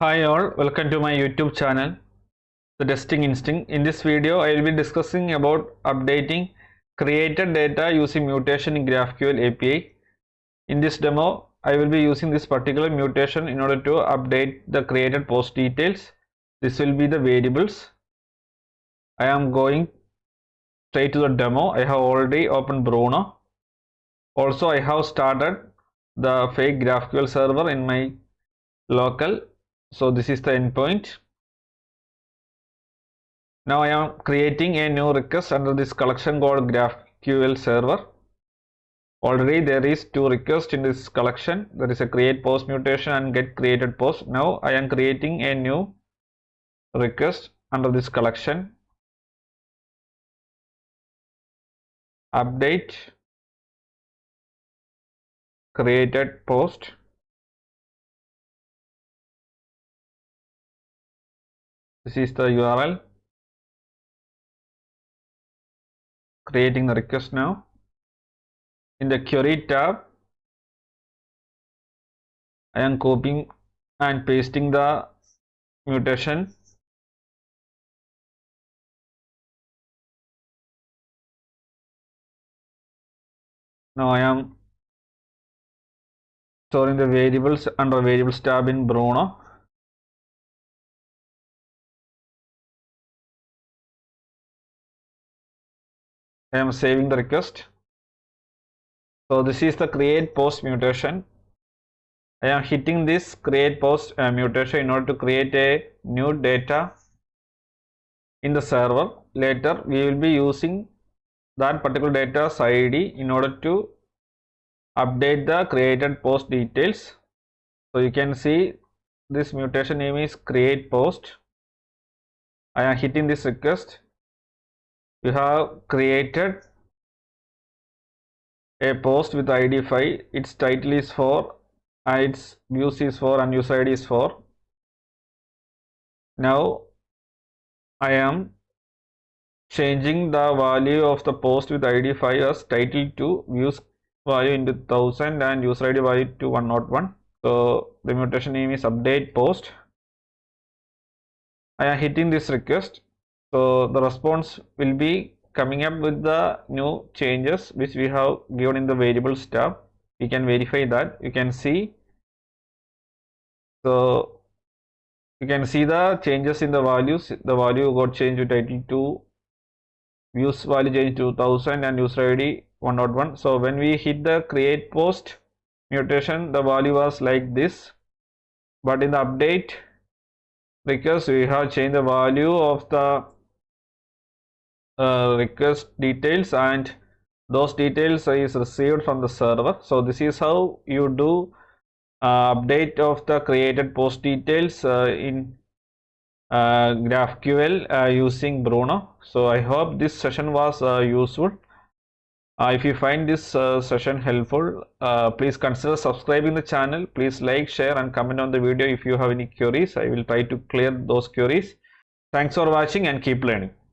Hi all, welcome to my YouTube channel, The Testing Instinct. In this video, I will be discussing about updating created data using mutation in GraphQL API. In this demo, I will be using this particular mutation in order to update the created post details. This will be the variables. I am going straight to the demo. I have already opened Bruno. Also, I have started the fake GraphQL server in my local. So this is the endpoint. Now I am creating a new request under this collection called GraphQL server. Already there is two requests in this collection. There is a create post mutation and get created post. Now I am creating a new request under this collection. Update created post. This is the URL. Creating the request now. In the query tab, I am copying and pasting the mutation. Now I am storing the variables under variables tab in Bruno. I am saving the request. So this is the create post mutation. I am hitting this create post mutation in order to create a new data in the server. Later we will be using that particular data's ID in order to update the created post details. So you can see this mutation name is create post. I am hitting this request. You have created a post with ID 5. Its title is 4 and its views is 4 and user ID is 4. Now I am changing the value of the post with ID 5 as title to views value into 1000 and user ID value to 101. So the mutation name is update post. I am hitting this request. So the response will be coming up with the new changes which we have given in the variables tab. We can verify that. You can see. So you can see the changes in the values. The value got changed to title to views value changed to 1000 and user ID 101. So when we hit the create post mutation, the value was like this, but in the update request we have changed the value of the request details, and those details is received from the server. So this is how you do update of the created post details in GraphQL using Bruno. So I hope this session was useful. If you find this session helpful, please consider subscribing the channel. Please like, share and comment on the video if you have any queries. I will try to clear those queries. Thanks for watching and keep learning.